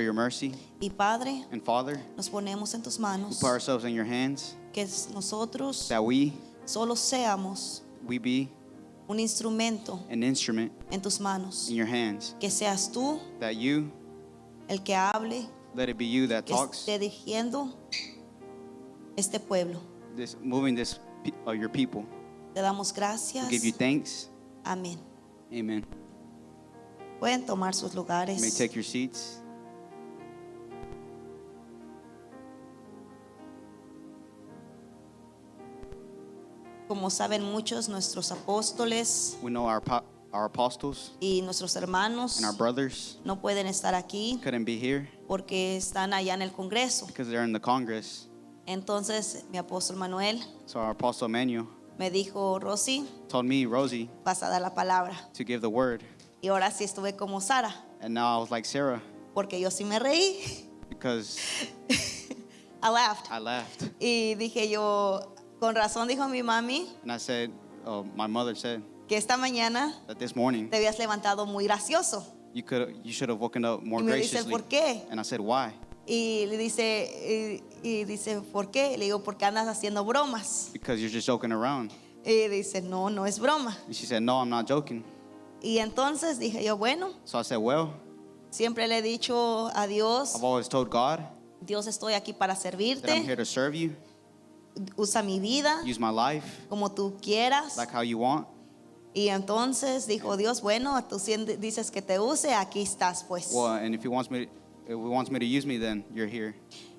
your mercy. Y Padre, And Father, nos ponemos en tus we manos, put ourselves in your hands, que nosotros that we solo seamos be un instrumento an instrument en tus manos, in your hands, que seas tú that you, el que hable, let it be you that que talks, esté dirigiendo este pueblo. moving your people. Te damos gracias. We give you thanks. Amén. Amen. Pueden tomar sus You may lugares. take your seats. Como saben muchos, nuestros apóstoles We know our apostles y nuestros hermanos and our brothers no pueden estar aquí couldn't be here porque están allá en el Congreso. because they're in the Congress. Entonces, mi apóstol Manuel So our apostle Emmanuel me dijo, Rosy, told me, Rosie, vas a dar la palabra. to give the word. Y ahora sí estuve como Sara, And now I was like Sarah porque yo sí me reí. because I laughed. I laughed. Y dije yo, con razón dijo mi mami And I said, my mother said que esta mañana that this morning te habías levantado muy gracioso. you should have woken up more Y me dice, graciously. ¿por qué? And I said, why? Y le dice, y dice, ¿por qué? Le digo, porque andas haciendo bromas. Because you're just joking around. Y dice, no, no es broma. And she said, no, I'm not joking. Y entonces dije yo, bueno, So I said, well, siempre le he dicho a Dios, I've always told God Dios, estoy aquí para that I'm servirte. here to serve you, Usa mi vida use my life como tú quieras. like how you want. Y entonces dijo Dios, bueno, tú dices que te use, aquí estás pues. Well, and if he wants me to use me, then you're here.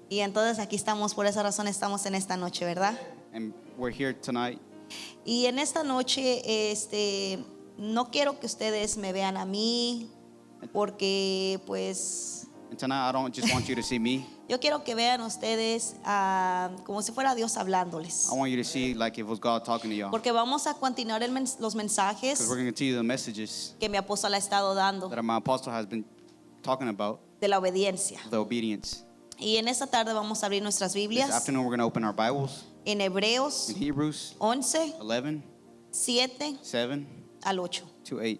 Y entonces aquí estamos, por esa razón estamos en esta noche, ¿verdad? And we're here tonight. Y en esta noche, no quiero que ustedes me vean a mí, porque pues And tonight I don't just want you to see me. yo quiero que vean ustedes como si fuera Dios hablándoles. I want you to see like if it was God talking to y'all. Porque vamos a continuar los mensajes Because we're going to continue the messages que mi apóstol ha estado dando that my apostle has been talking about, de la obediencia. the obedience. Y en esta tarde vamos a abrir nuestras This Biblias afternoon we're going to open our Bibles en Hebreos in Hebrews 11, 11, 7 7 al 8. to 8.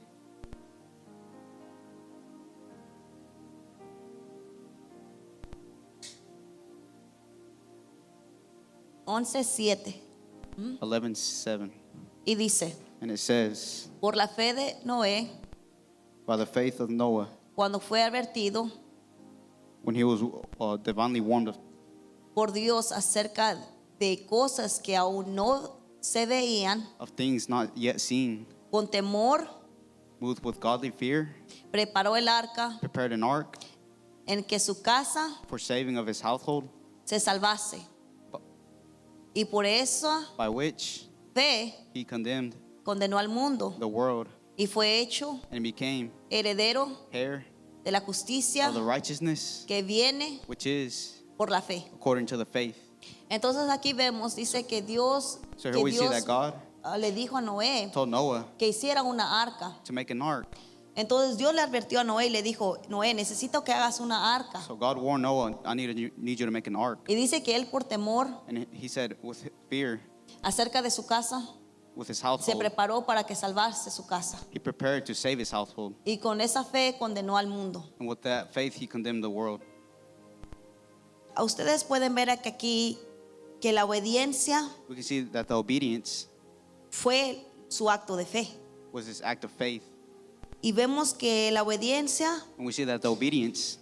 Once, 7. 11, 7. Y dice, And it says, por la fe de Noé, by the faith of Noah, cuando fue advertido when he was divinely warned por Dios acerca de cosas que aún no se veían, of things not yet seen, con temor moved with godly fear, preparó el arca prepared an ark en que su casa for saving of his household, se salvase. Y por esa by which fe he condemned condenó al mundo the world y fue hecho and became heredero heir de la justicia of the righteousness que viene which is por la fe. according to the faith. Entonces aquí vemos, dice que Dios, So here que we see that Dios God le dijo a Noé told Noah que hiciera una arca. to make an ark. Entonces Dios le advirtió a Noé y le dijo, Noé, necesito que hagas una arca. So God warned Noah, I need you to make an ark. Y dice que él por temor And he said with fear, acerca de su casa, with his se household, preparó para que salvase su casa. he prepared to save his household. Y con esa fe condenó al mundo. And with that faith, he condemned the world. A ustedes pueden ver aquí que la obediencia We can see that the obedience fue su acto de fe. was his act of faith. Y vemos que la obediencia And we see that the obedience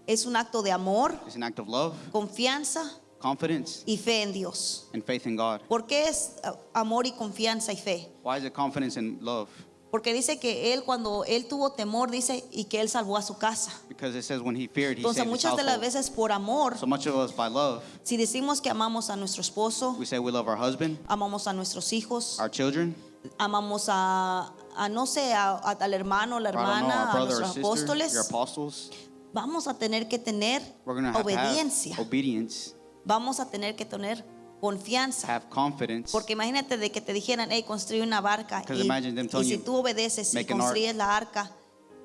es un acto de amor, is an act of love, confianza confidence, y fe en Dios. and faith in God. ¿Por qué es amor y confianza y fe? Why is it confidence and love? Porque dice que él cuando él tuvo temor, dice, y que él salvó a su casa. Because it says when he feared, he Entonces saved his muchas de las household. veces por amor, So much of us by love, si decimos que amamos a nuestro esposo, we say we love our husband, amamos a nuestros hijos, our children, amamos no sé, al hermano, la or I don't know, hermana, our a brother or nuestros sister, apóstoles, your apostles. vamos a tener que tener We're going to have obediencia, obedience, vamos a tener que tener confianza. have confidence. Porque imagínate de que te dijeran, hey, construye una barca Because imagine them y telling si you, tú obedeces y make an ark. construyes la arca,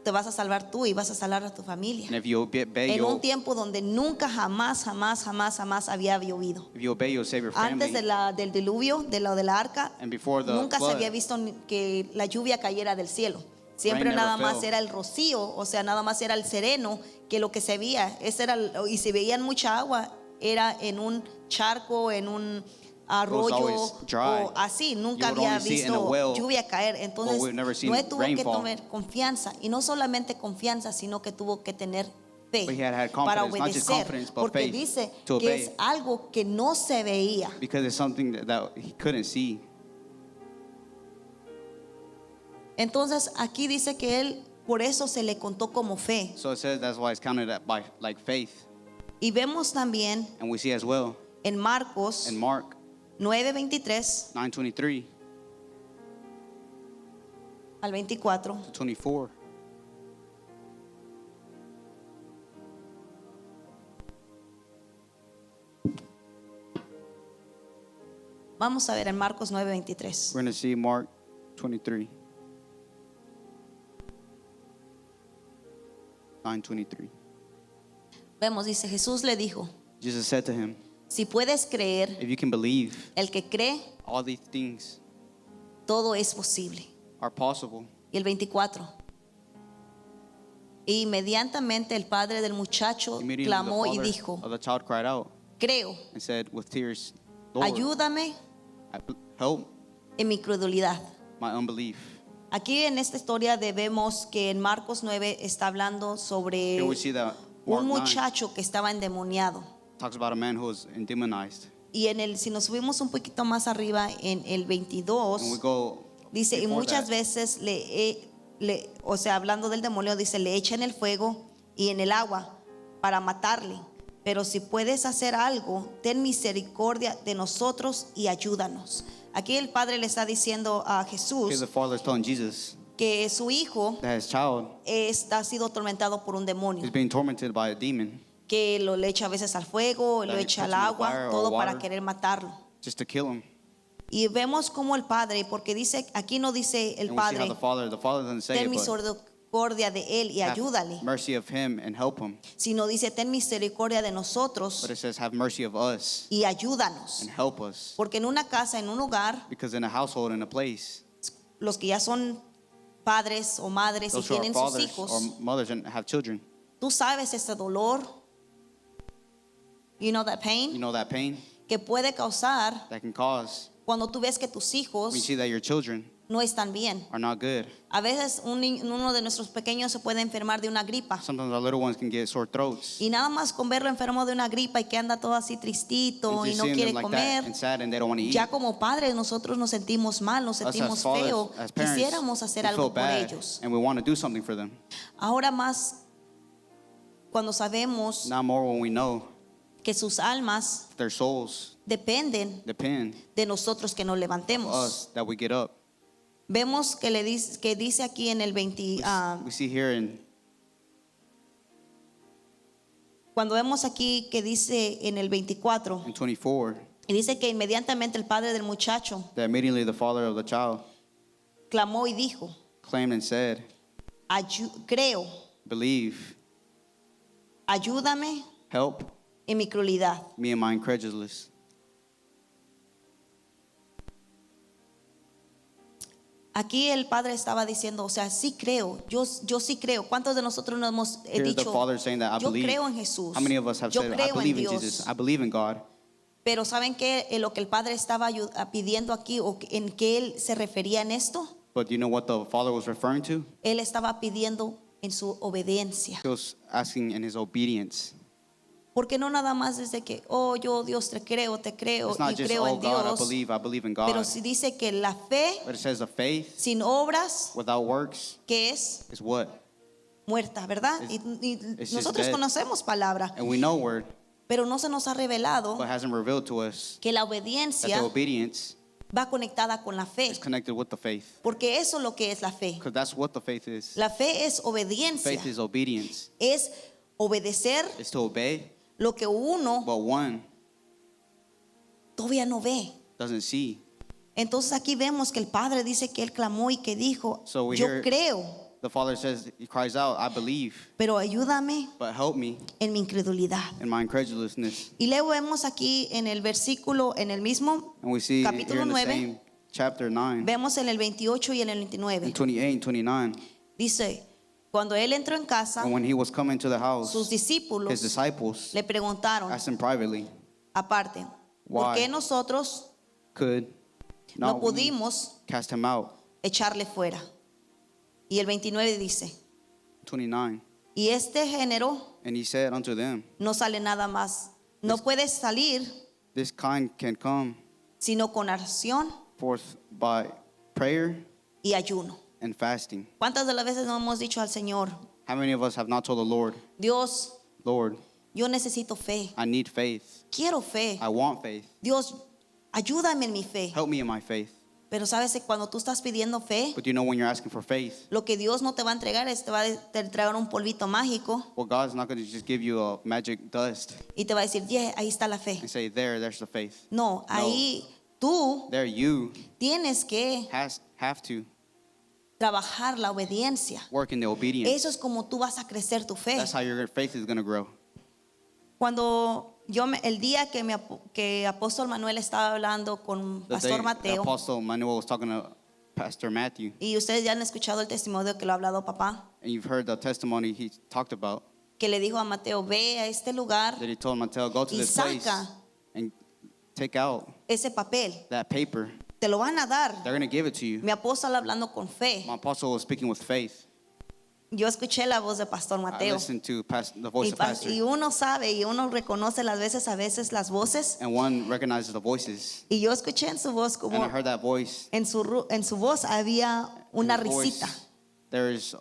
te vas a salvar tú y vas a salvar a tu familia. And if you obey, En un tiempo donde nunca, jamás había llovido. you'll save your Antes family. del diluvio, de la arca, And before the nunca se flood, había visto que la lluvia cayera del cielo. Siempre Rain nada never más fell. era el rocío, o sea, nada más era el sereno que lo que se veía. Y si veían mucha agua, era en un charco, en un arroyo always dry. o así. Nunca You would había only see it in a visto well, lluvia caer. Entonces, we've never seen Noé tuvo que rainfall. tener confianza. Y no solamente confianza, sino que tuvo que tener fe But he had para confidence, not just obedecer. confidence, but Porque faith dice to que obey. es algo que no se veía. Because it's something that he couldn't see. Entonces, aquí dice que él, por eso se le contó como fe. So it says that's why it's counted by like faith. Y vemos también And we see as well en Marcos in Mark 9:23 9:23 al 24. to 24. Vamos a ver en Marcos 9:23. We're going to see Mark 23. 9:23. Vemos, dice, Jesús le dijo, Jesus said to him, si puedes creer, if you can believe, el que cree, all these things todo es posible. are possible. Y el 24. Y inmediatamente el padre del muchacho Immediately clamó the y father dijo, of the child cried out creo, and said with tears, Lord, ayúdame help en mi credulidad. my unbelief. Aquí en esta historia vemos que en Marcos 9 está hablando sobre Here we see that Mark un 9 muchacho que estaba endemoniado. talks about a man who was demonized. Y si nos subimos un poquito más arriba en el 22, And we go dice, y before muchas that, veces o sea, hablando del demonio, dice, le echan el fuego y en el agua para matarle. Pero si puedes hacer algo, ten misericordia de nosotros y ayúdanos. Aquí el padre le está diciendo a here Jesús the father is telling Jesus que su hijo that his child ha sido atormentado por un demonio, is being tormented by a demon que lo le echa a veces al fuego, lo That he echa al puts him in the agua, fire or todo para water. querer matarlo. just to kill him. Y vemos como el padre, porque dice, aquí no dice el And we see how padre, the father doesn't say ten it, but misericordia de él y have ayúdale, mercy of him and help him. sino dice, ten misericordia de nosotros But it says have mercy of us y ayúdanos. and help us. Porque en una casa, en un hogar, Because in a household, in a place, los que ya son padres o madres y those who are tienen sus fathers hijos, or mothers and have children, tú sabes este dolor, you know that you pain, know that pain que puede causar that can cause cuando tú ves que tus when you hijos see that your children no están bien. are not good. A veces uno de nuestros pequeños se puede enfermar de una gripa. Sometimes our little ones can get sore throats. Y nada más con verlo enfermo de una gripa y que anda todo así tristito And y just no seeing quiere them like comer, that and sad and they don't want to eat. ya como padres nosotros nos sentimos mal, nos Us as sentimos fathers, feo, as parents, quisiéramos hacer we algo feel por bad ellos. and we want to do something for them. Ahora más cuando sabemos Not more when we know que sus almas their souls dependen depend de nosotros que nos on levantemos. us that we get up. Vemos que dice aquí en el 20, We see here in cuando vemos aquí que dice en el 24, 24 y dice que inmediatamente el padre del muchacho that immediately the father of the child clamó y dijo, claimed and said, creo, believe, ayúdame help en mi crueldad. me and my incredulous. Aquí el padre estaba diciendo, o sea, sí creo, yo sí creo. ¿Cuántos de nosotros nos hemos Here the dicho, father saying that I yo believe. creo en Jesús, How many of us have yo said, I creo en believe in Dios? Jesus, I believe in God. Pero ¿saben qué? Lo que el padre estaba pidiendo aquí, o en qué él se refería en esto, But you know what the father was referring to? él estaba pidiendo en su obediencia. He was asking in his obedience. Porque no nada más es de que, oh, yo Dios te creo It's y not just, creo oh en God, Dios. I believe in God. Pero si dice que la fe But it says the faith sin obras, without works que es is what? muerta, ¿verdad? Y it's just nosotros dead. conocemos palabra, And we know word, pero no se nos ha revelado but hasn't revealed to us que la that obediencia the obedience va conectada con la fe, is connected with the faith. porque eso es lo que es la fe. Because that's what the faith is. La fe es obediencia, Faith is obedience. es obedecer It's to obey lo que uno what one todavía no ve. doesn't see. Entonces aquí vemos que el padre dice que él clamó y que dijo, So we yo hear- creo, The father says, he cries out, I believe, pero ayúdame but help me en mi incredulidad. in my incredulousness. Y luego vemos aquí en el versículo, en el mismo And we see here capítulo in the 9, same chapter 9, vemos en el 28 y en el in 29. 28 and 29, Dice, cuando él entró en casa, And when he was coming to the sus house, his discípulos disciples le preguntaron asked him privately, aparte, ¿por Why? qué nosotros could no not we pudimos cast him out? echarle fuera? Y el 29 dice, 29. y este género And he said unto them, no sale nada más, no puede salir This kind can come sino con oración forth by prayer y ayuno. and fasting. ¿Cuántas de las veces no hemos dicho al Señor, How many of us have not told the Lord, Dios, Lord, yo necesito fe, I need faith. quiero fe, I want faith. Dios, ayúdame en mi fe? Help me in my faith. Pero sabes que cuando tú estás pidiendo fe, But you know when you're asking for faith, lo que Dios no te va a entregar es te va a entregar un polvito mágico well, God's not going to just give you a magic dust y te va a decir, yeah, ahí está la fe. and say, there's the faith. No, ahí tú There you tienes que have to trabajar la obediencia. work in the obedience. Eso es como tú vas a crecer tu fe. That's how your faith is going to grow. Cuando el día que Apóstol Manuel estaba hablando con The day Pastor the Mateo, Apostle Manuel was talking to Pastor Matthew, y ustedes ya han escuchado el testimonio que lo ha hablado papá, and you've heard the testimony he talked about, que le dijo a Mateo, ve a este lugar that he told Mateo, go to y this place saca and take out ese papel. that paper. Te lo van a dar. They're going to give it to you. Mi apóstol hablando con fe. My apostle was speaking with faith. Yo escuché la voz de Pastor I Mateo. listened to the voice Y, of Pastor, y uno sabe y uno reconoce a veces las voces. and one recognizes the voices. Y yo escuché en su voz And como I heard that voice. en su voz había una In his voice, risita. there is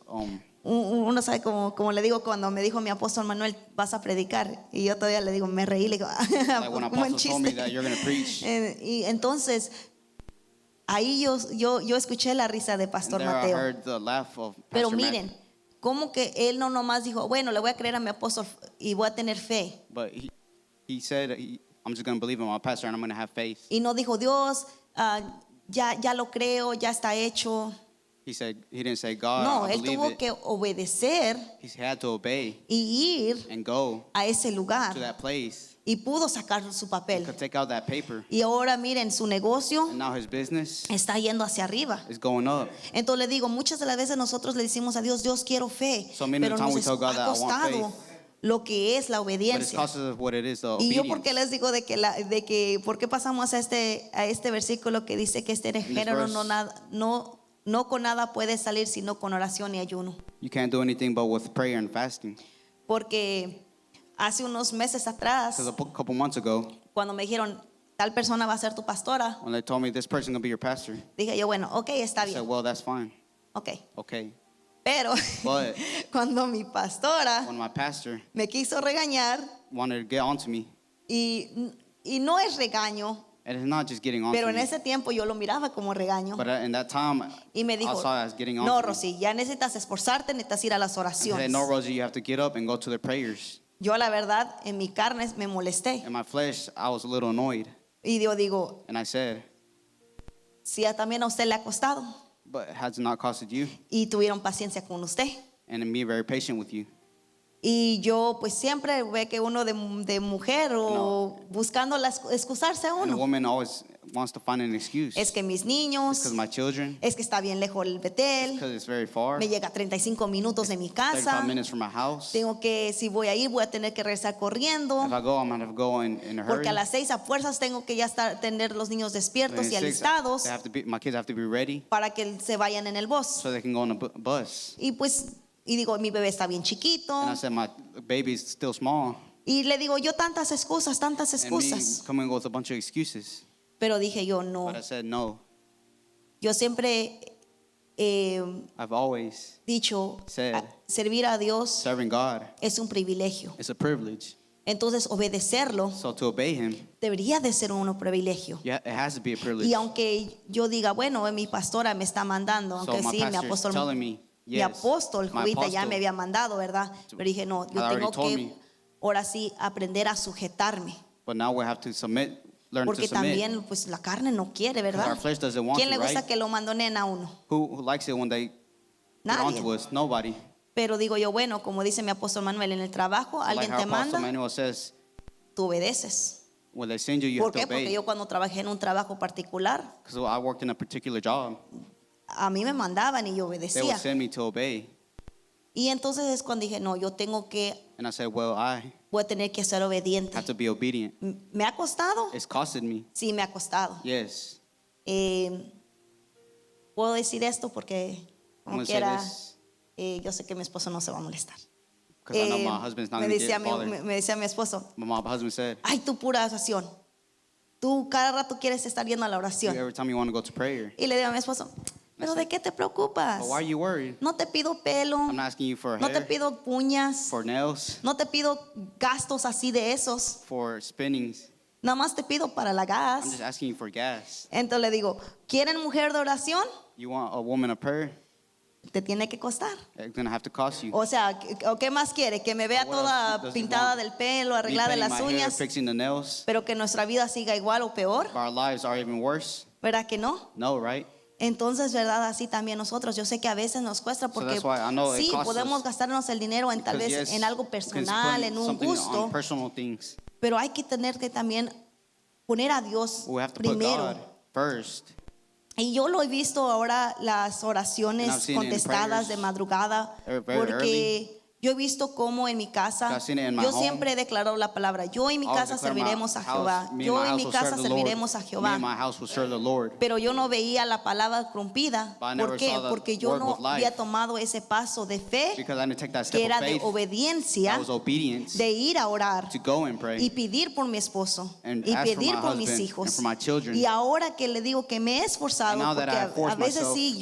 Uno sabe como le digo cuando me dijo mi apóstol Manuel, vas a predicar. Y yo todavía le digo, me reí, le digo, like when buen apostle told me chiste. that you're going to preach. Y entonces, ahí yo escuché la risa de And Pastor there I Mateo. heard the laugh of Pero Pastor miren, Matthew. como que él no nomás dijo, bueno, le voy a creer a mi apóstol y voy a tener fe. But he said, I'm just going to believe in my pastor and I'm going to have faith. Y no dijo, Dios, ya lo creo, ya está hecho. He didn't say, God, No, I él believe tuvo it. que obedecer He had to obey y ir and go a ese lugar. to that place. Y pudo sacar su He papel. could take out that paper. Y ahora miren, su negocio And now his business está yendo hacia arriba. is going up. Entonces le digo, muchas de las veces nosotros le decimos a Dios, Dios quiero fe. So many Pero times we nos tell God ha that I want costado faith. lo que es la But it obediencia. costs us what it is, the Y yo porque obedience. les digo de que ¿por qué pasamos a este versículo que dice que este género verse. no con nada puede salir sino con oración y ayuno? You can't do anything but with prayer and fasting. Porque hace unos meses atrás, Because a couple months ago, cuando me dijeron tal persona va a ser tu pastora, when they told me this person going to be your pastor, dije yo, bueno, ok, está I said, bien, well, that's fine. ok. Okay. Pero But cuando mi pastora when my pastor me quiso regañar, wanted to get onto me, y no es regaño, and it's not just getting onto pero en me, ese tiempo yo lo miraba como regaño. but in that time, Y me I dijo, saw it as getting onto no, me. Rosy, ya necesitas esforzarte, necesitas ir a las And said, oraciones. no, Rosie, you have to get up and go to the prayers. Yo la verdad, en mi carne me molesté. In my flesh, I was a little annoyed. Y yo digo, And I said, si también a usted le ha costado but has it not costed you? y tuvieron paciencia con usted. And me very patient with you. Y yo pues siempre ve que uno de mujer o buscando excusarse a And a uno. woman always wants to find an excuse. Es que mis niños, Because my children, es que está bien lejos el Betel, because it's very far, me llega a 35 minutos de mi 35 casa. minutes from my house. Tengo que, si voy a ir, voy a tener que regresar corriendo. If I go, I'm going to have to go in a hurry. Porque a las 6 a fuerzas tengo que ya tener los niños despiertos And y at 6, alistados my kids have to be ready para que se vayan en el bus. so they can go on a bus. Y pues, y digo, mi bebé está bien chiquito. And I said, my baby's still small. Y le digo, yo tantas excusas. And me excusas. coming with a bunch of excuses. Pero dije yo, no. But I said, no. Yo siempre he I've always dicho, said, servir a Dios serving God es un privilegio. is a privilege. Entonces, obedecerlo So to obey Him, debería de ser un privilegio. yeah, it has to be a privilege. Y aunque yo diga, bueno, mi pastora me está mandando, So aunque my sí, mi pastor is apóstol, telling me, mi yes, apóstol, my Jovita, ya apostle me había mandado, ¿verdad? Pero dije, no, yo had already tengo told que, me. ahora sí, aprender a sujetarme. But now we have to learn Porque to submit. también, pues, la carne no quiere, Because ¿verdad? our flesh doesn't want ¿Quién to, le gusta right? que lo mandonen a uno? Who likes it when they get Nadie. onto us? Nobody. Pero digo yo, bueno, como dice mi apóstol Manuel, en el trabajo Like alguien how te Apostle manda, Manuel says, tú obedeces. when they send you, you ¿Por have to qué? Porque obey. yo cuando trabajé en un trabajo particular, Because I worked in a particular job. a mí me mandaban y yo They would obedecía. send me to obey. Y entonces es cuando dije, no, yo tengo que, And I said, well, I voy a tener que ser obediente. have to be obedient. ¿Me ha costado? It's costed me. Sí, me ha costado. Yes. Puedo decir esto porque I'm como going to say quiera, this yo sé que mi esposo no se va a molestar. because I know my husband's not me, going to decía get mi, bothered. me decía mi esposo, My husband said, ay, tú pura oración. Tú cada rato quieres estar yendo a la oración. every time you want to go to prayer. Y le digo a mi esposo, ¿pero de qué te preocupas? But why are you worried? No te pido pelo, I'm not asking you for no te hair, pido uñas, for nails, no te pido gastos así de esos. for spinnings. Nada más te pido para la I'm gas. just asking you for gas. Entonces le digo, ¿quieren mujer de oración? You want a woman of prayer? Te tiene que costar. It's going to have to cost you. O sea, ¿qué más quiere? Que me vea What toda else does he pintada want? del pelo, Me arreglada de painting las my hair, uñas, fixing the nails. pero que nuestra vida siga igual o peor. If our lives are even worse. ¿Verdad que no? No, right? Entonces, ¿verdad? Así también nosotros. Yo sé que a veces nos cuesta porque that's why I know it sí, costs podemos us. gastarnos el dinero en tal Because vez yes, en algo you can personal, spend en un something gusto, on personal things. pero hay que tener que también poner a Dios We have to put primero. God first. Y yo lo he visto ahora las And I've oraciones seen it in contestadas prayers de madrugada, very porque yo he visto cómo en mi casa, I've seen it in my yo home. siempre he declarado la palabra, yo y mi Always casa declare my serviremos a house- Jehová, me and yo my y house mi will casa serve the Lord. serviremos a Me and Jehová. my house will serve the Lord. Pero yo no veía la palabra rompida. But I ¿Por never qué? saw the Porque yo word no with life. había tomado ese paso de fe, Because I didn't take that que step era of de faith. obediencia, That was obedience de ir a orar to go and pray. y pedir por mi esposo And y ask for pedir my por mis husband hijos. and for my children. Y ahora que le digo que me he esforzado, And now that porque I have forced a veces myself, sí,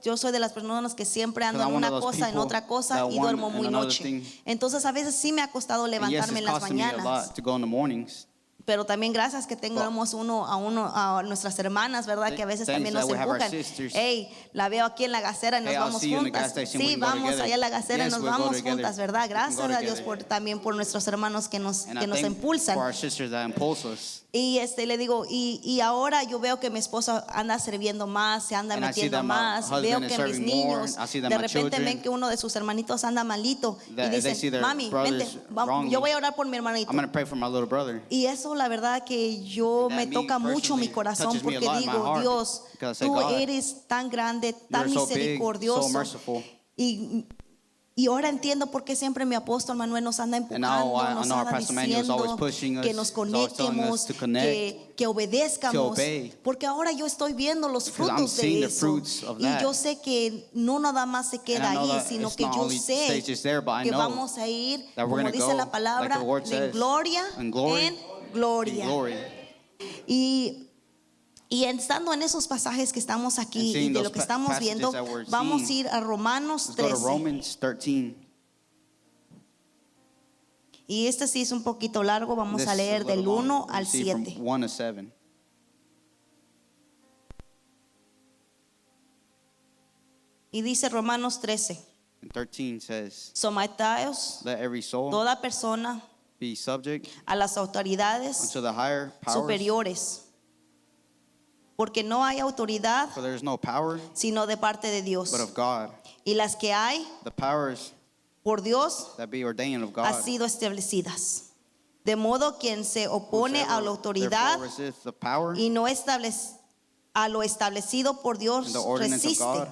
yo soy de las personas que siempre ando Because en I'm one una of those cosa, en people otra cosa that y want duermo and muy another noche. thing. Entonces a veces sí me ha costado And yes, levantarme it's en las costing me a mañanas. lot to go in the mornings. Pero también gracias que tengamos a nuestras hermanas, ¿verdad? Que a veces Thanks también that nos we have our empujan. sisters. Hey, la veo aquí en la gacera y nos Hey, I'll vamos see you in the juntas. gas station, we Sí, can go vamos together. allá a la gacera y Yes, nos we'll go vamos together. juntas, ¿verdad? We can go Gracias a Dios together. también por nuestros hermanos que nos And I thank impulsan. for our sisters that impulse us. Y le digo, y ahora yo veo que mi esposo anda sirviendo más, se anda And I see metiendo that my más. husband Veo is que mis serving more. niños I see that de my repente children, ven que uno de sus hermanitos anda malito y that they see dicen, their mami, brothers vente, wrongly. yo voy a orar por mi hermanito. I'm going to pray for my little brother. Y eso la verdad que yo And me that me toca mucho mi personally corazón touches me a porque lot in my digo, heart, Dios, because I say, tú God, eres tan grande, tan You're so big, misericordioso. so merciful. Y ahora entiendo por qué siempre mi apóstol Manuel nos anda And now empujando, I nos know our anda Pastor Manuel is always diciendo pushing us, que nos he's always telling conectemos, us to connect, que obedezcamos. to obey. Porque ahora yo estoy viendo los Because I'm frutos seeing de the eso. fruits of Y that. yo sé que no nada más se And queda I know ahí, that sino it's que not yo only sé stays just there, but I que know vamos a ir, that we're como gonna dice go, la palabra, like the word de says, gloria in glory, en gloria. in glory. Y estando en esos pasajes que estamos aquí And seeing y de lo those que estamos passages viendo, that we're vamos a seeing. ir a Romanos Let's go to 13. Romans 13. Y este sí es un poquito largo, vamos This a is leer little del long. 1 We'll al see from 7. 1 to 7. Y dice Romanos 13, And 13 says, someteos let every soul toda persona be subject a las autoridades unto the higher powers, superiores, porque no hay autoridad for there is no power sino de parte de Dios. but of God. Y las que hay The powers por Dios that be ordained of God. han sido establecidas. De modo quien se opone a la Whosoever autoridad therefore resists the power y no a lo establecido por Dios and the ordinance of resiste. God,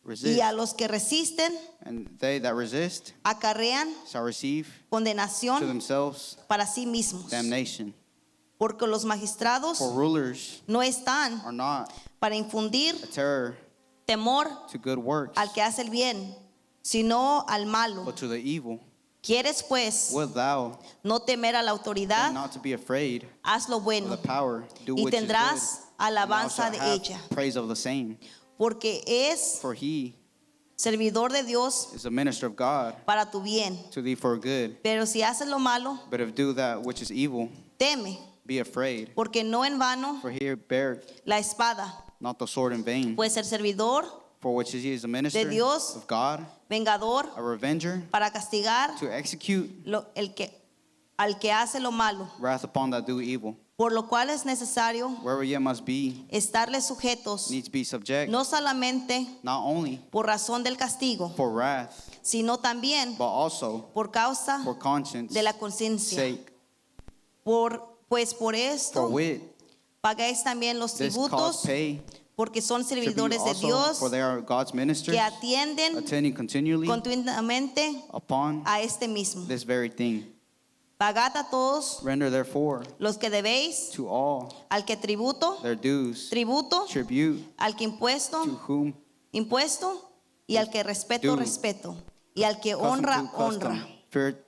Y resist. a los que resisten And they that resist acarrean shall receive to condenación themselves para sí mismos. damnation. Porque los magistrados For rulers no están are not para infundir a terror temor to good works, al que hace el bien, sino al malo. but to the evil. ¿Quieres pues Wilt thou no temer a la autoridad? not to be afraid Haz lo of bueno the power, do y which is tendrás good, and thou alabanza shalt de have ella. praise of the same. Porque es For he servidor de Dios is a minister of God para tu bien. to thee for good. Pero si haces lo malo, But if do that which is evil, teme, be afraid. porque no en vano For here bear la espada, not the sword in vain, pues el servidor, for which he is a minister Dios, of God, vengador, a revenger, para castigar to execute al que hace lo malo. wrath upon that do evil. Por lo cual es necesario Wherever ye must be, estarles sujetos, needs to be subject, no solamente not only por razón del castigo, for wrath, sino también but also por causa for conscience de la conciencia. sake. Pues por For esto wit, pagáis también los this cause tributos pay porque son should be servidores de also, Dios for they are God's ministers, que atienden attending continually continuamente upon a este mismo. this very thing. Pagad a todos Render therefore los que debéis, to all al que tributo, their dues, tributo, tribute, al que to impuesto, whom impuesto, y al que respeto, Due. respeto, y al que custom honra, to custom, honra. fear to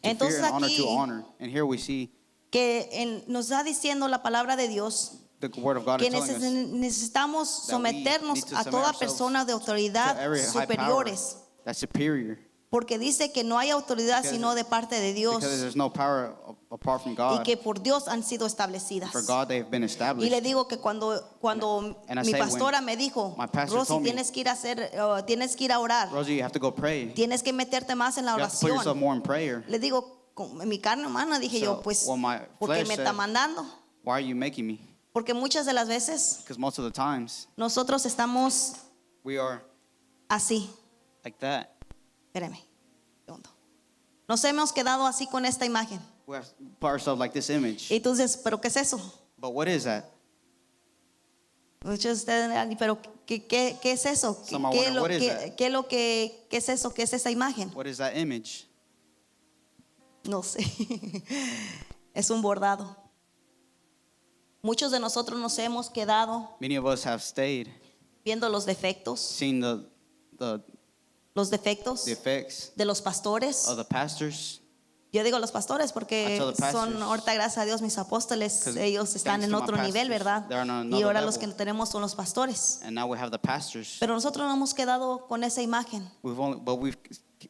Entonces fear, and honor aquí to honor. And here we see que nos está diciendo la palabra de Dios the word of God que is telling us necesitamos that we someternos need to a submit toda ourselves persona de to autoridad every high power superiores, that's superior, porque dice que no hay autoridad Because- sino de parte de Dios because there's no power apart from y God. que por Dios han sido establecidas. For God they've been Y established. le digo que cuando And I mi say when pastora me dijo, my pastor Rosy, told me, tienes que ir a hacer, tienes que ir a orar, Rosie, you have to go pray. tienes que meterte más en la You have to put yourself oración. more in prayer. Le digo, con mi carne humana, dije So, yo, pues, well, my ¿por qué flesh me said- está mandando? Why are you making me? Porque muchas de las veces Because most of the times nosotros estamos we are así. like that. Espérame, segundo. Nos hemos quedado así con esta imagen. We have put ourselves like this image. Y entonces, ¿pero qué es eso? But what is that? Muchos de ustedes dirán, ¿pero qué es eso? Some are wondering, what is that? ¿Qué es eso? ¿Qué es esa imagen? What is that image? No sé. Es un bordado. Muchos de nosotros nos hemos quedado Many of us have stayed, viendo los defectos, seen the los defectos effects de los pastores. of the pastors. Yo digo los pastores I porque tell the pastors, son, ahorita gracias a Dios, mis apóstoles, 'cause ellos están thanks en to my otro nivel, pastors, ¿verdad? they're on Y another ahora los que level. tenemos son los pastores. And now we have the pastors. Pero nosotros nos hemos quedado con esa imagen, We've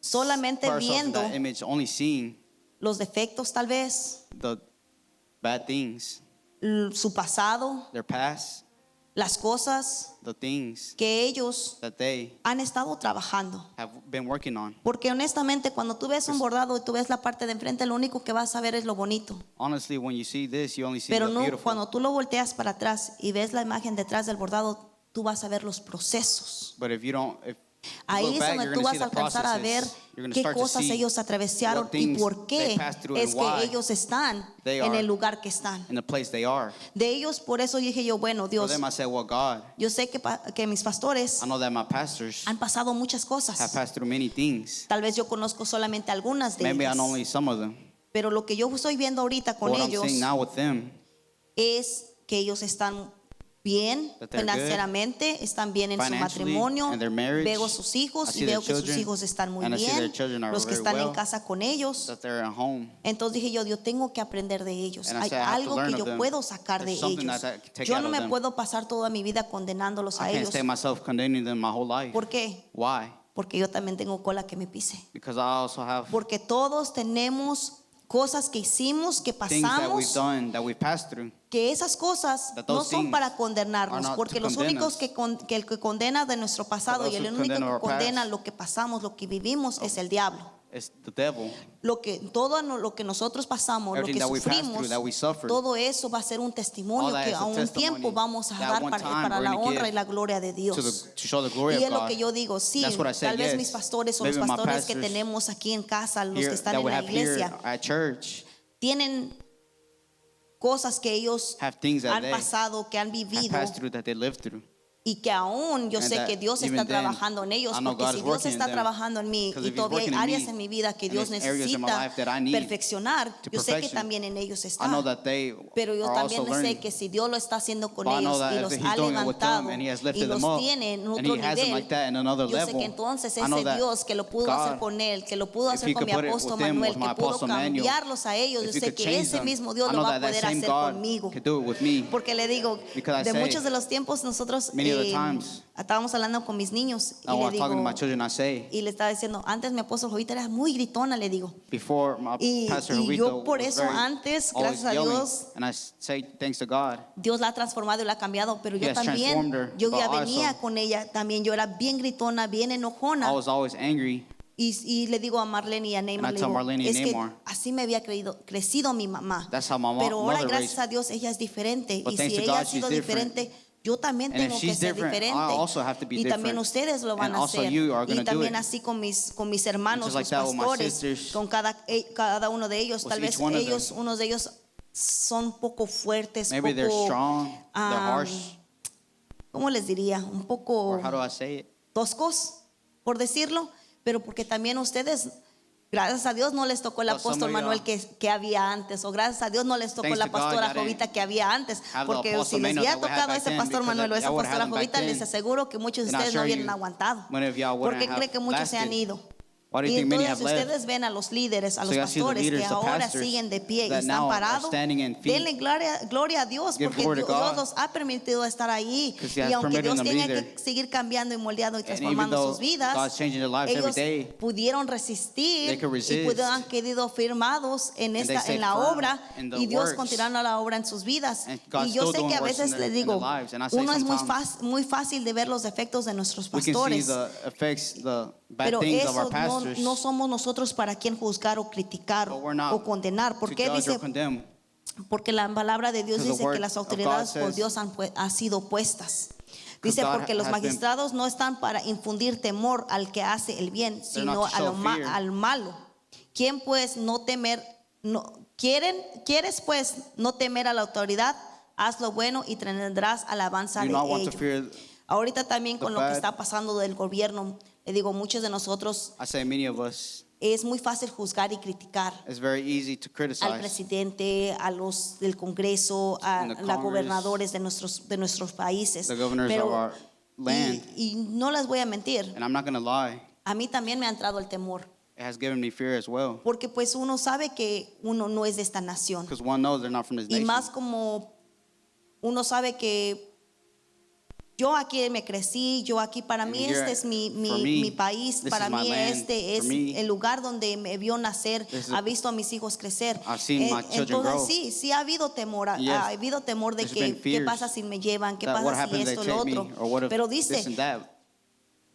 solamente put ourselves in viendo that image, only seeing los defectos tal vez, the bad things, su pasado, their past, las cosas the things que ellos that they han estado trabajando. have been working on. Porque honestamente cuando tú ves un bordado y tú ves la parte de enfrente, lo único que vas a ver es lo bonito. Honestly, when you see this, you only see Pero the no, beautiful. cuando tú lo volteas para atrás y ves la imagen detrás del bordado, tú vas a ver los procesos. But if you Ahí look es back, donde you're tú gonna see vas a the alcanzar a ver processes. You're gonna qué start to cosas see ellos atravesaron what y things por they qué passed through es and que why ellos están they en are el lugar que están. in the place they are. De ellos, por eso dije yo, bueno, For Dios, them, I said, well, God, yo sé que mis pastores I know that my pastors han pasado muchas have cosas. passed through many things. Tal vez yo conozco solamente algunas de Maybe I ellas. know only some of them. Pero lo que yo estoy viendo ahorita But con what I'm ellos seeing now with them, es que ellos están bien That they're financieramente, están bien en su financially, matrimonio, and their marriage. veo a sus hijos I see y veo their que sus children, hijos están muy and I see their bien, children are los que very están en well. casa con ellos. that they're at home. Entonces dije yo tengo que aprender de ellos. And I Hay said, I have to algo learn que of yo them. puedo sacar de There's something ellos. that I can take Yo out no of me them. puedo pasar toda mi vida condenándolos a I can't ellos. stay myself condemning them my whole life. ¿Por qué? Why? Porque yo también tengo cola que me pise. Because I also have Porque todos tenemos cosas que hicimos, que things that we've pasamos, done, that we've passed through. que esas cosas That no those son things para are condenarnos, not porque to los condemn únicos us. que el que condena de nuestro pasado But y el those who único condemn que our condena past. lo que pasamos, lo que vivimos es el diablo. It's the devil. Todo lo que nosotros pasamos, lo Everything que that we passed sufrimos, through, that we suffered. todo eso va a ser un testimonio All that que is a a un testimony tiempo vamos a that dar one time para we're la gonna honra give y la gloria de Dios. to show the glory Y of es lo God. que yo digo, sí, That's what I said, tal vez yes. mis pastores o los Maybe my pastores que pastors tenemos aquí en casa, los Here, que están that en we la have here iglesia, at church tienen cosas que ellos have things that han they pasado, que han have vivido passed through, that they lived through. y que aún yo And sé that que Dios even está then, trabajando en ellos, I know porque God si is Dios working in está them. trabajando en mí 'Cause y if He's todavía hay working in áreas me, en mi vida que and Dios there's areas in my necesita life that I need perfeccionar, to yo sé que perfection. también en ellos está. I know that they Pero yo are también also sé learning. que si Dios lo está haciendo con But I know ellos that y if los He's ha doing it with them levantado and He has y lifted los them up, tiene en and otro He has them nivel, like that in another yo sé level, que entonces I know ese that Dios que lo pudo God, hacer con él, que lo pudo if hacer He con mi could put it apóstol with him, Manuel, with que my pudo Apostle Manuel, cambiarlos a ellos, yo if He sé could que change ese them, mismo Dios I lo know va a that poder same hacer God conmigo. could do it with me. Porque le digo, Because I de say, muchos de los tiempos nosotros many of the times, estábamos hablando con mis niños y I le was talking to digo, my children, I say, y le estaba diciendo, antes mi apóstol Jovita era muy gritona, le digo. before my Y pastor yo Jovito por was eso very antes, always gracias a yelling, Dios, and I say thanks to God. Dios la ha transformado y la ha cambiado, pero He yo has transformed también, her, yo but ya venía also, con ella también, yo era bien gritona, bien I enojona. was always angry. Y le digo a Marlene y a Neymar, And I le tell digo, Marlene and es que Neymar, así me había crecido mi mamá. That's how my Pero ahora, mother gracias raised. a Dios, ella es diferente. But Y thanks si to ella God, ha sido she's different. diferente, yo también And if tengo que she's ser different, I diferente. also have to be Y también different. ustedes lo van And a also hacer. you are Y gonna do también it. así con mis hermanos, Just like los that with my pastores, sisters. con cada uno de ellos. With Tal each vez one of them. unos de ellos son poco fuertes, Maybe they're poco strong, they're ah, harsh, ¿cómo les diría? Un poco or how do I say it? toscos, por decirlo, pero porque también ustedes, gracias a Dios no les tocó el But some apóstol of Manuel y'all- que había antes, o gracias a Dios no les tocó Thanks la to God, pastora y'all didn't Jovita que había antes, have the porque Apostle si les Manuel hubiera that we had tocado back ese then, pastor because Manuel o esa y'all would have pastora had them back Jovita, les then. aseguro que muchos de And I'm ustedes no sure hubieran you- aguantado. many of y'all ¿Por wouldn't qué cree have que muchos se han lasted. ido? Why do you Y think many entonces have left? ustedes ven a los líderes, a So los you see the pastores que leaders, the ahora pastors siguen de pie y that están now are parados. standing in feet. Denle gloria a Dios Give porque glory to Dios God. los ha permitido estar ahí. 'Cause He has Y aunque permitted Dios them to tenga be que there. seguir cambiando y moldeando y And even transformando though sus vidas, God's changing their lives every ellos day, pudieron resistir they could y resist. han quedado firmados en And they en stayed la firm obra in the y Dios works. continuando la obra en sus vidas. And God's Y yo still sé doing que a works veces in les their digo, lives. And I say uno es sometimes muy fácil de ver los defectos de nuestros we can see pastores. the effects, the bad Pero things of our eso pastors. no somos nosotros para quien juzgar o criticar But we're not o condenar. to Porque judge dice, or condemn. porque la palabra de Dios Because the dice que word las of God autoridades por says- Dios han sido puestas. Dice, God porque los has been- magistrados no están para infundir temor al que hace el bien, They're sino not to show fear. al malo. ¿Quién pues no temer? ¿Quieres pues no temer a la autoridad? Haz lo bueno y tendrás alabanza Do de not want to ello. fear. Ahorita también the con lo que bad. está pasando del gobierno, le digo, muchos de nosotros I say many of us, es muy fácil juzgar y criticar it's very easy to al criticize. presidente, a los del Congreso, a In the los Congress, gobernadores de nuestros países. The governors of our land. Y no les voy a mentir, And I'm not going to lie, a mí también me ha entrado el temor, it has given me fear as well. porque pues uno sabe que uno no es de esta nación. Because one knows they're not from this Y nation. más como uno sabe que yo aquí me crecí, yo aquí para And mí here, este es for me, mi país, this para is my mí land. este es For me, el lugar donde me vio nacer, this is- ha visto a mis hijos crecer. I've seen my children Entonces grow. sí ha habido temor, Yes, ha habido temor de there's que been qué fears pasa si me llevan, qué that what pasa si happens they esto, take lo me, otro. or what if Pero this dice, and that.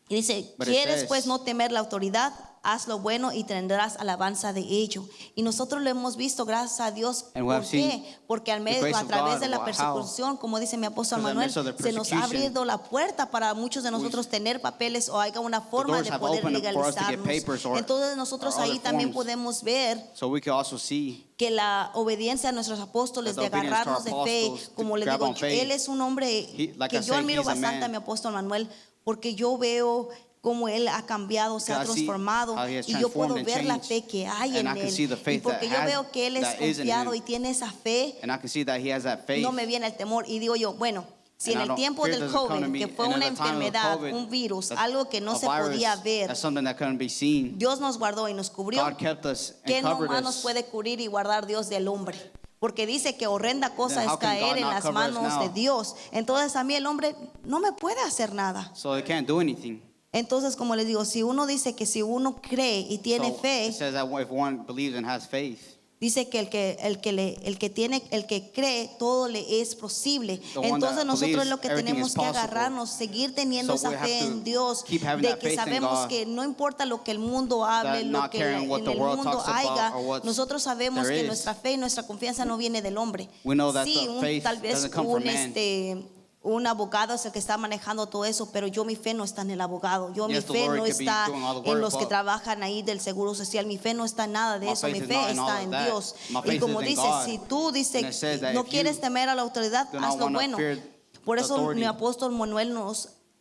But it ¿quieres says- pues no temer la autoridad? Haz lo bueno y tendrás alabanza de ello. Y nosotros lo hemos visto, gracias a Dios. And we ¿Por have seen qué? Porque a grace of través God, de la how- persecución, como dice mi apóstol because in the Manuel, midst of the se nos ha persecution, abierto la puerta para muchos de nosotros tener papeles o haya una forma doors de have poder opened up for us to get legalizarnos. papers or- Entonces nosotros or ahí other también forms. podemos ver So we can also see que la obediencia a nuestros apóstoles, That de the obedience to our agarrarnos de fe, apostles, to como le grab digo, on faith. él es un hombre Like que I yo say, admiro he's a bastante man. a mi apóstol Manuel, porque yo veo cómo él ha cambiado, se ha Because I see transformado how he has y yo puedo transformed and ver la changed. fe que hay And en I can él. see the Y faith porque that yo has- veo que él es that is in confiado him. y tiene esa fe, And I can see that he has that faith. no me viene el temor y digo yo, bueno, si And en I el don't- tiempo fear del doesn't come to COVID, me. que fue And in una the time of enfermedad, COVID, un virus, that- algo que no a se virus, podía ver, that's something that couldn't be seen. Dios nos guardó y nos cubrió. God kept us ¿Qué and covered nomás nos us. puede cubrir y guardar Dios del hombre? Porque dice que horrenda cosa Then es how can caer God en not las cover us manos now? de Dios. Entonces a mí el hombre no me puede hacer nada. So they can't do anything. Entonces, como les digo, si uno dice que si uno cree y tiene So fe, it says that if one believes and has faith, dice que el que cree todo le es posible. The one Entonces that nosotros believes es lo que everything tenemos is que possible. agarrarnos, seguir teniendo So esa we have fe to en Dios, keep having de that que faith in sabemos God. que no importa lo que el mundo hable, That lo not que caring what en the el world mundo talks about haya, or what nosotros sabemos there que is. nuestra fe y nuestra confianza no viene del hombre. We know that Sí, the faith tal vez doesn't come from man. un abogado es el que está manejando todo eso, pero yo mi fe no está en el abogado, yo Yes, mi the fe Lord no could be está doing all the en work, los que but trabajan ahí del Seguro Social, mi fe no está en nada de my eso, mi faith is fe not in all está of en that. Dios. My Y faith como is in dice, God. si tú And it says that no if quieres you temer a la autoridad, do not haz lo wanna bueno. fear Por the eso authority. mi apóstol Manuel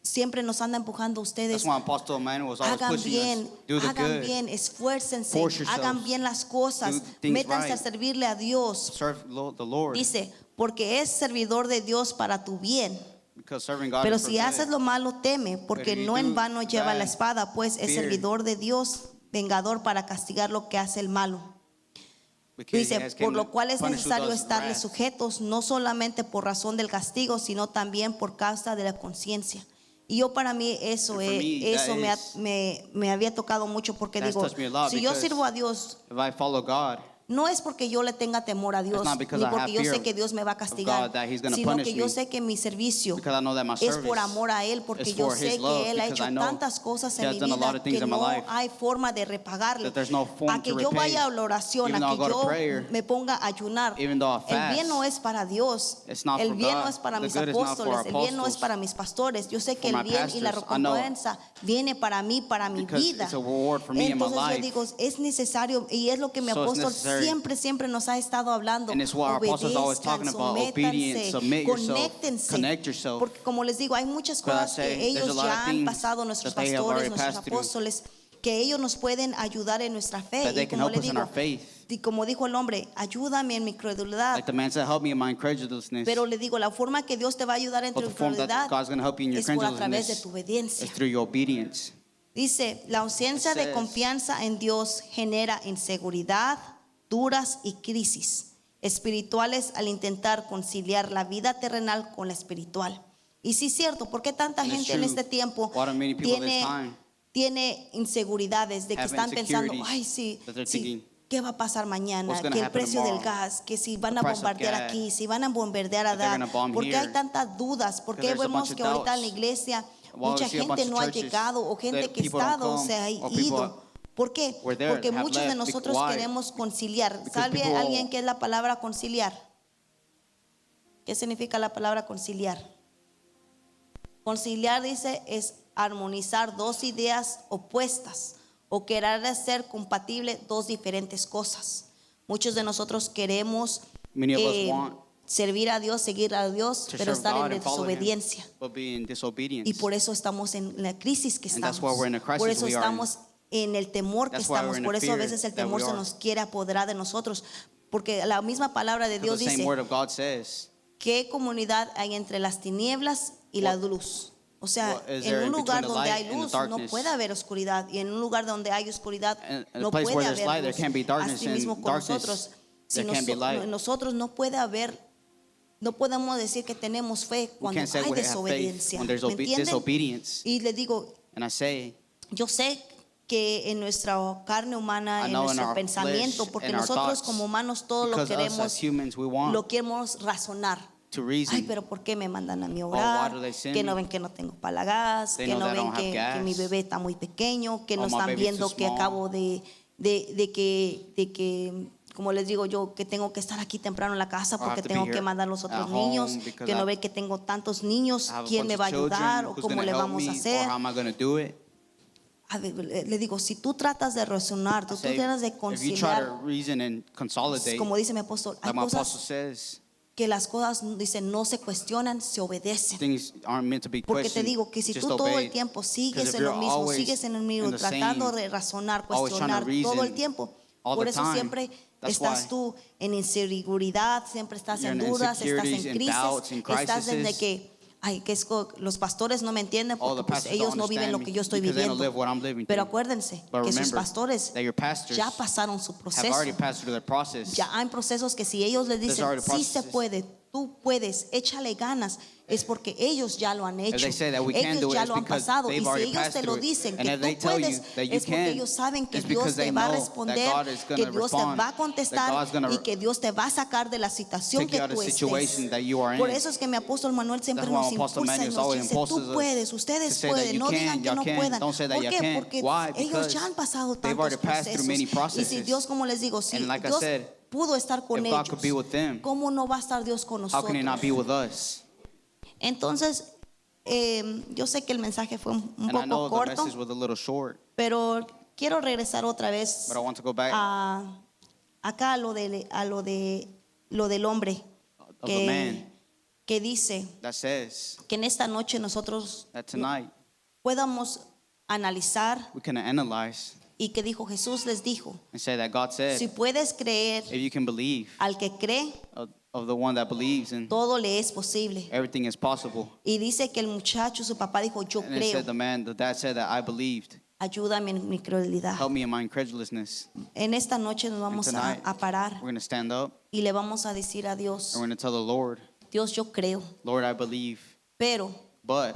siempre nos anda empujando a ustedes. That's why Apostle Emmanuel was always Hagan pushing bien, us. Do the hagan good. bien, esfuércense, Force yourselves. hagan bien las cosas, Do things métanse a right. servirle a Dios. Serve the Lord. Dice, porque es servidor de Dios para tu bien. Because serving God Pero is for si haces good. lo malo, teme, porque But if you no en do vano lleva bad, la espada, pues es fear. servidor de Dios, vengador para castigar lo que hace el malo. Because he Dice, has por came lo to cual es punish who necesario does estarle wrath. sujetos, no solamente por razón del castigo, sino también por causa de la conciencia. Y yo para mí eso, And for me, eso that me había tocado mucho porque That's digo, touched me a lot si yo because sirvo a Dios, If I follow God, no es porque yo le tenga temor a Dios, not because ni I porque have yo fear sé que Dios me va a castigar, God that He's gonna sino punish que yo me. sé que mi servicio because I know that my es service por amor a Él, porque is yo for sé His love, que Él ha because hecho I know tantas cosas He en has mi done a lot vida of things que in my no life hay forma de repagarle. that there's no form A que to yo repay. vaya a la oración, Even a though que I go to yo prayer, me ponga a ayunar. even though I El bien fast, no es para Dios, it's not el for bien God. no es para The mis good is not for apóstoles, our el bien no es apostles, para mis pastores. Yo sé que for el my bien y la pastors. I know recompensa viene para mí, para mi because vida. it's a reward for me in my Entonces yo life. digo, es necesario, y es lo que mi So it's apóstol necessary siempre nos ha estado hablando. And it's what our apostles are always talking about, obedience, submit yourself, conéctense. connect yourself. Porque como les digo, hay muchas But I cosas say, que there's a ellos lot of ya han things pasado, nuestros that they have pastores, already nuestros passed through, apóstoles, que ellos nos pueden ayudar en nuestra fe. that they Y can como help le us in digo, our faith. y como dijo el hombre, ayúdame en mi credulidad. Like the man said, help me in my incredulousness. Pero le digo, la forma que Dios te va a ayudar en tu But the form that incredulidad God's going to help you in your es por a través de incredulousness tu obediencia. is through your obedience. Dice, la ausencia It de says- confianza en Dios genera inseguridad, duras y crisis espirituales al intentar conciliar la vida terrenal con la espiritual. Y sí es cierto, ¿por qué tanta And it's gente en true. este tiempo Why do many people this tiene, time tiene inseguridades de que have están pensando, insecurities ay, sí, that they're sí, thinking, ¿qué va a pasar mañana? what's gonna Que el happen precio del tomorrow? gas, que si van The a price of bombardear gas, aquí, si van a bombardear that they're allá. gonna bomb ¿Por qué hay here? tantas dudas? ¿Por qué Because there's a vemos bunch of que ahorita en la doubts. iglesia While mucha we see a bunch gente of no ha churches llegado o gente that que ha people don't estado come, se ha or people ido? ¿Por qué? were there, Porque have muchos de left. nosotros Why? queremos conciliar. Because ¿Sabe people- alguien qué es la palabra conciliar? ¿Qué significa la palabra conciliar? Conciliar, dice, es armonizar dos ideas opuestas o querer hacer compatible dos diferentes cosas. Muchos de nosotros queremos Many of us want servir a Dios, seguir a Dios, to pero serve estar God en and follow Him, desobediencia. but be in disobedience. Y por eso estamos en la crisis que And estamos. that's why we're in the crisis Por eso we are in. estamos en el temor que That's why estamos. we're in Por the eso a fear veces el that temor we se are. nos quiere apoderar de nosotros. Porque la misma palabra de Dios Because the same dice, word of God says, ¿qué comunidad hay entre las tinieblas y la luz? O sea, what is en there un in lugar between the donde light hay and the luz no darkness? puede haber oscuridad. Y en un lugar donde hay oscuridad In a no place puede where there's haber light, there luz. can't be darkness, Así mismo and con darkness, nosotros. Si there can't be light. nosotros no puede haber, no podemos decir que tenemos fe we cuando can't say hay we have faith desobediencia. when there's ¿Me entienden? disobedience. Y le digo, And I say, yo sé que en nuestra carne humana, I en know in nuestro our pensamiento, flesh, porque in our nosotros thoughts, como humanos todo lo because us queremos, as humans, we want lo queremos razonar. to reason. Ay, pero ¿por qué me mandan a mí a why orar? do they send Que no me? ven que no tengo para gas, They que know no that I ven don't have que mi gas. bebé está muy pequeño, que no Oh, my están baby's viendo too que small. acabo de que, como les digo yo, que tengo que estar aquí temprano en la casa Or have porque to be tengo que here mandar a los at otros home niños, because que no I- ven que tengo tantos niños, I have a quién me bunch va a of children, ayudar o who's cómo gonna le help vamos a me, hacer. or how am I going to do it? A ver, le digo, si tú tratas de razonar, tú Say, tratas de if you try conciliar, to reason and consolidate, como dice mi apóstol, hay like my apostle cosas says, que las cosas, dicen, no se cuestionan, se obedecen. things aren't meant to be Porque te questioned, digo que si just tú todo el obeyed. tiempo 'Cause sigues if en lo you're mismo, always sigues en el mismo, in the tratando same, de razonar, always trying to cuestionar todo el reason tiempo, all por the eso time, siempre that's estás why tú en inseguridad, siempre estás you're en in dudas, estás insecurities, en in doubts, in crisis, estás desde crises. que, ay, que es los pastores no me entienden All porque the pues, pastors ellos don't no viven understand lo me que yo estoy because they don't viviendo. live what I'm living Pero through. acuérdense But que sus remember pastores that your pastors ya pasaron su have proceso. already passed through their process. Ya hay procesos que si ellos les dicen, already sí se processes. puede, tú puedes, échale ganas, es porque ellos ya lo han If hecho. they say that we can Ellos do it, ya it's lo han because pasado. Y they've si already ellos passed te lo through it. dicen And que if they tú tell puedes, you that you es porque can, ellos saben que it's Dios because te they va a know that responder, God is que gonna Dios te respond, va a that contestar God's gonna y que Dios te va a sacar de la situación take que you out of tú the estés. situation that you are in. Por eso es que mi apóstol Manuel siempre That's why nos my Apostle impulsa y Manuel nos always dice, impulses tú us puedes, to ustedes say that pueden, you no can, digan que y'all no can. puedan. Don't say that ¿Por you qué? can't. Porque Why? ellos Because ya han pasado they've tantos already passed through procesos. many Y si processes. Dios, como les digo, si And like I Dios said, pudo estar con if God ellos, could be with them, ¿cómo no va a estar Dios con how nosotros? can He not be with us? Entonces, yo sé que el mensaje fue un And I know poco the corto, message was a little short, pero quiero regresar otra vez but I want to go back acá a lo del hombre of the man que dice that says que en esta noche nosotros that tonight podamos analizar we can analyze y que dijo Jesús les dijo, and say that God said, si puedes creer if you can believe al que cree, of the one that believes, and todo le es posible. everything is possible. Y dice que el muchacho, su papá dijo, yo And it creo, said the dad said that I believed. ayúdame en mi credulidad. Help me in my incredulousness. En esta noche nos vamos And tonight, a parar we're going to stand up y le vamos a decir a Dios, and we're going to tell the Lord, Dios, yo creo, Lord, I believe, pero but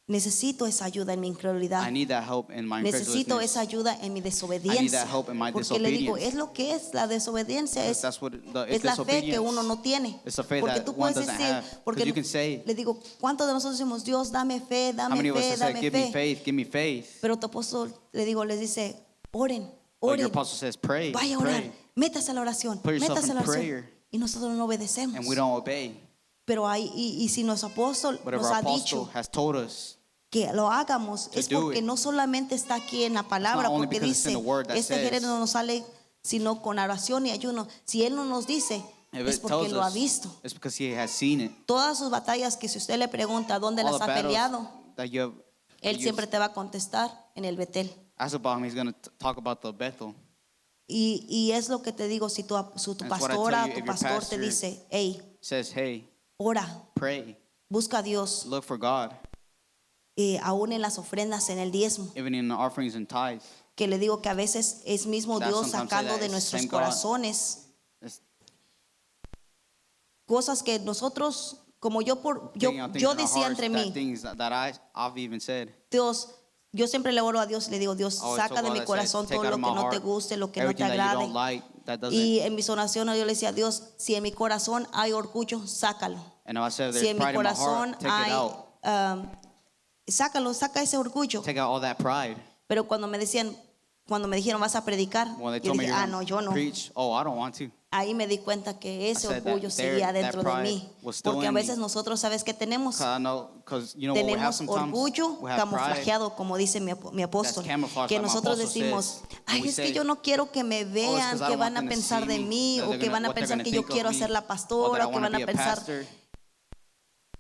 necesito esa ayuda en mi incredulidad. I need that help in my Necesito incredulousness. esa ayuda en mi I need desobediencia. that help in my Porque le digo, disobedience. es lo que es la desobediencia, Because that's what es la fe que uno no tiene. It's a faith Porque that tú one puedes doesn't decir, have. porque Because you can say, le digo, ¿cuántos de nosotros decimos, Dios, dame fe, how dame many of us fe, have said, dame give me fe? faith, give me faith? Pero tu apóstol, le digo, les dice, oren, But your oren, apostle says, pray, vaya a orar, pray, métase a la oración, Put yourself métase a in la oración. prayer. Y nosotros no obedecemos. and we don't obey. Pero y si nuestro apóstol But if nos our ha apostle dicho has told us, que lo hagamos, to es do porque it. no solamente está aquí en la palabra, only porque because it's in dice, the word that este says, género no sale sino con oración y ayuno. Si Él no nos dice, If es it porque tells lo ha us, visto. it's because he has seen it. Todas sus batallas que si usted le pregunta dónde All las the ha battles peleado, that you have, Él siempre te va a contestar en el Betel. ask about him, he's going to talk about the Bethel. Y es lo que te digo, si tu That's what I pastora tell o you, tu if your pastor te pastor dice, hey, Says, hey, ora, pray, busca a Dios, look for God, aún en las ofrendas, en el diezmo, even in the offerings and tithes. que le digo que a veces es mismo That Dios sometimes say sacando that de it's nuestros same God. corazones It's cosas que nosotros, como yo taking out things yo in our decía hearts, entre that mí, things that I've even said. Dios, yo siempre le oro a Dios y le digo, Dios, I always saca told de God, mi I said, corazón take todo out lo of que my no te heart guste, lo que no te everything that you agrade. don't like, that doesn't. Y en mis oraciones yo le decía, Dios, si en mi corazón hay orgullo, sácalo. And I said, Si there's en mi pride in my corazón heart, take it hay, out. sácalo, saca ese orgullo. Take out all that pride. Pero cuando me dijeron vas a predicar, When they yo told me dije, you're no, going yo to no. preach, oh, I don't want to. Ahí me di cuenta que ese I said orgullo that there- seguía that dentro de pride mí. was still Porque a in veces me. nosotros, ¿sabes qué tenemos? Because you know what we have Tenemos sometimes? orgullo We have pride. camuflajeado, como dice mi apóstol. That's camouflaged Que like my nosotros apostle decimos, says. And ay, we es que say, yo no quiero que me vean, 'cause I que don't van want a them to pensar see de me, mí, that o they're que gonna- van a what they're pensar gonna que yo think of quiero me, ser la or that pastora, I o que wanna van a be a pensar. pastor.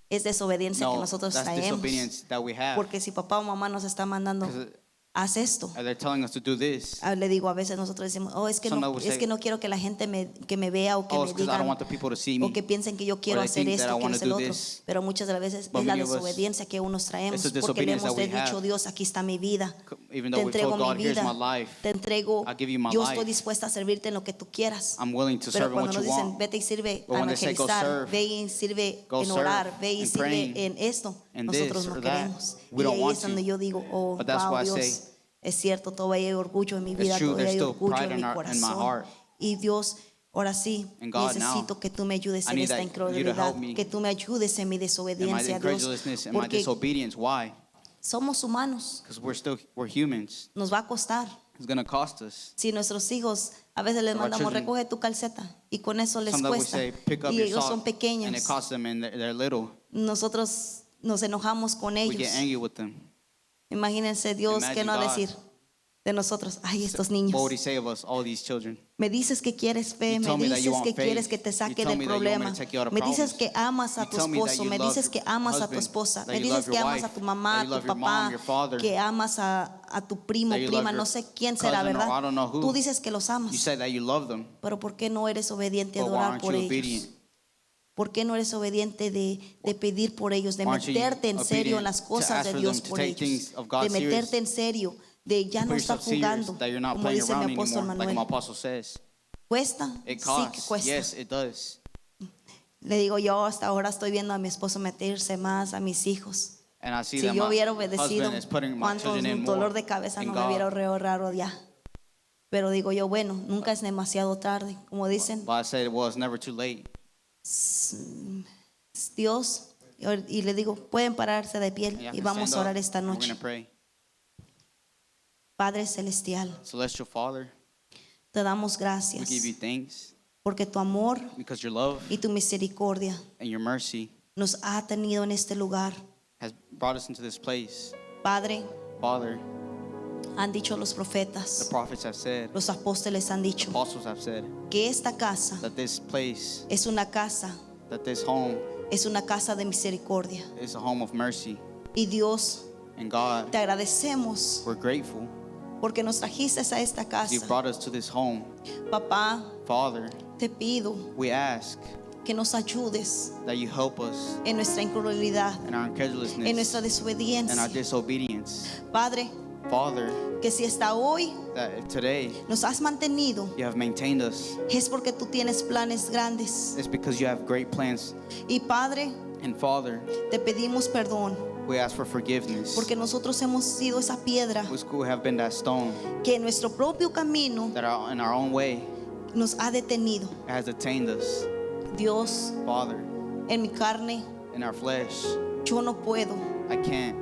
Es desobediencia que No, nosotros that's traemos. disobedience that we have. Porque si papá o mamá nos está mandando, 'Cause haz esto. they're telling us to do this. Le digo, a veces nosotros decimos, oh, es que Sometimes we es say, que no quiero que la gente que me vea o que Oh, me it's because I don't digan want the people to see o me. que piensen que yo quiero they hacer think that I esto, quiero wanna hacer do lo otro. this. Pero muchas de las veces But es la many of us, desobediencia que unos traemos it's the porque le disobedience hemos that we dicho, have. Dios, aquí está mi vida. Even Te though we've entrego told mi God, here's vida. my life. Te entrego. I'll give you my Yo life. estoy dispuesta a servirte en lo que tú quieras. I'm willing to Pero serve in cuando what nos you dicen, want. vete y sirve But a when they say, go evangelizar, serve, ve y sirve go en orar, serve ve y in sirve praying, en esto, in nosotros this no or that, queremos. we Y don't ahí want es donde to. yo digo, oh, But that's wow, why I Dios, say, es cierto, todavía hay orgullo en mi vida, true, todavía hay there's still orgullo pride en mi in my corazón. heart. Y Dios, ahora sí, And God, necesito now, que tú me ayudes I en need esta that you to incredulidad, help me que tú me ayudes en mi in my desobediencia, Dios, incredulousness and my porque disobedience. Why? somos humanos, Because we're humans. nos va a costar. It's going to cost us. Si nuestros hijos a veces les Our mandamos children, recoge tu calceta y con eso les Sometimes we cuesta say, pick up y your ellos son sock, and it pequeños, costs them, and they're little. nosotros nos enojamos con We ellos. get angry with them. Imagínense Dios Imagine que no va a God. decir de nosotros, ay, estos What would niños. he say of us, all these children? Me dices que quieres fe, You me tell me that you dices want que faith. quieres que te You saque tell del me that you want me to problema, take you out of me dices problems. que amas a You tu tell me that esposo, you me love dices your que amas a tu husband, esposa, that me you dices love que your amas a wife, tu mamá, that a you tu love your mom, papá, your father, que amas a tu primo, that you prima, love no your sé quién será, cousin or ¿verdad? I don't know who. Tú dices que los You amas, say that you love them, pero ¿por qué no eres obediente a but why orar aren't por you ellos? obedient? ¿Por qué no eres obediente de pedir por ellos, de Why aren't you meterte en serio en obedient las to cosas ask de for Dios them to por take ellos? things of God De meterte serious? en serio, de ya Put no estar yourself serious, jugando, that you're not como playing dice mi around apóstol anymore, like my Manuel. apostle says. ¿Cuesta? It Sí que costs. cuesta. Yes, it does. Le digo, yo hasta ahora estoy viendo a mi esposo meterse más, a mis hijos. And I see Si that yo my hubiera obedecido, husband is putting my cuánto children in dolor more de cabeza in no me hubiera God. ahorrado ya. Pero digo yo, bueno, nunca es demasiado tarde. Como dicen, But I said, well, it's never too late. Dios, y le digo, pueden pararse de pie And you have y to vamos stand a orar up, esta and we're noche. going to pray. Padre Celestial, Celestial Father, te damos we gracias give you thanks porque tu amor because your love y tu misericordia and your mercy nos ha tenido en este lugar. has brought us into this place. Padre, Father, han dicho los the profetas, prophets have said, los apóstoles han the dicho apostles have said, que esta casa that this place, es una casa, that this home es una casa de misericordia. is a home of mercy. Y Dios, And God, te agradecemos we're grateful porque nos trajiste a esta because you casa. brought us to this home. Papá, Father, te pido we ask que nos ayudes that you help us en nuestra incredulidad, in our en incredulousness nuestra and our desobediencia. disobedience. Padre, Father, que si hasta hoy that today nos has mantenido, you have maintained us. es porque tú tienes planes grandes. It's because you have great plans. Y Padre, And Father, te pedimos perdón we ask for forgiveness. porque nosotros hemos sido esa piedra We have been that stone que en nuestro propio camino that are in our own way nos ha detenido. has attained us. Dios, Father, en mi carne, in our flesh, yo no puedo. I can't.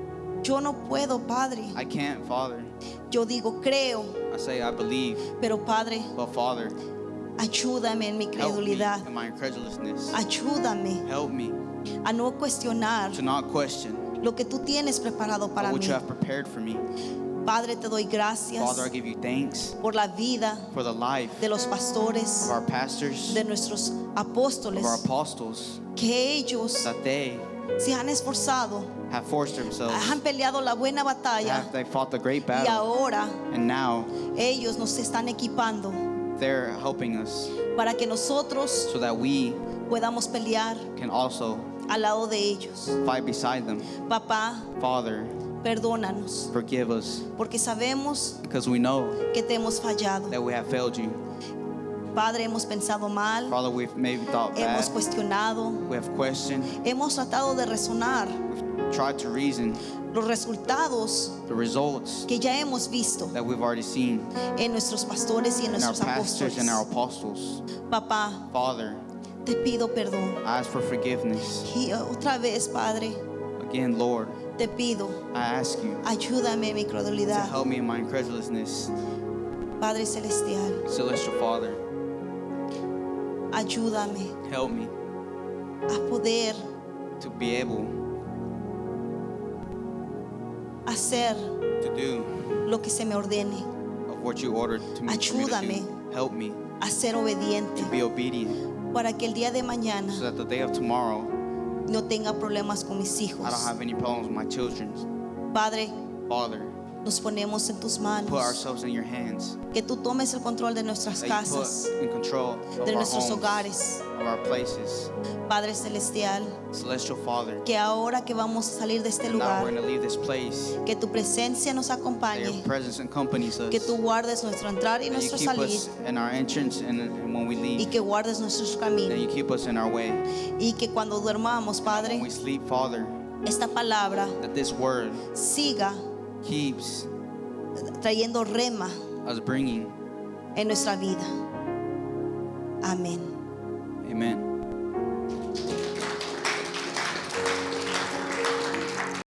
Yo no puedo, Padre. I can't, Father. Yo digo, creo, I say I believe, pero Padre, but Father, ayúdame en mi help me credulidad. in my incredulousness. Ayúdame Help me a no cuestionar to not question lo que tú tienes preparado para what mí. you have prepared for me. Padre, te doy gracias Father, I give you thanks por la vida for the life de los pastores, of our pastors, de nuestros of apóstoles, our apostles, que ellos that they se han esforzado, have forced themselves, han peleado la buena batalla they fought the great y battle, ahora and now ellos nos están equipando they're helping us para que nosotros so that we podamos pelear can also al lado de ellos. fight beside them. Papá, Father, perdónanos, forgive us porque sabemos because we know que te hemos fallado. that we have failed you. Padre, hemos pensado mal, Father, we've maybe thought hemos bad, cuestionado, we have questioned, hemos tratado de razonar we've tried to reason los resultados the results que ya hemos visto that we've already seen en nuestros pastores y en in our nuestros pastors apóstoles. and our apostles. Papá, Father, te pido perdón. I ask for forgiveness. Y otra vez, Padre, Again, Lord, te pido, I ask you ayúdame en mi to credulidad. help me in my incredulousness. Padre Celestial, Celestial Father, ayúdame help me a poder to be able hacer to do lo que se me ordene, of what you ordered to me, for me to Ayúdame. do. Help me a ser obediente, to be obedient para que el día de mañana so that the day of tomorrow no tenga problemas con mis I don't hijos. have any problems with my children. Padre, Father, nos ponemos en tus put manos, ourselves in your hands. que tú tomes el control de nuestras That you casas, put in control of de our nuestros homes, hogares. of our places. Padre Celestial, Celestial Father, que ahora que vamos a salir de este now lugar, we're going to leave this place. que tu presencia nos That acompañe, your presence accompanies us. que tú guardes nuestro entrar y That you nuestro keep salir, us in our entrance and when we y leave. que guardes nuestros That caminos, you keep us in our way. y que cuando durmamos, When Padre, we sleep, Father, esta palabra that this word siga keeps trayendo rema us bringing. en nuestra vida. Amén. Amen.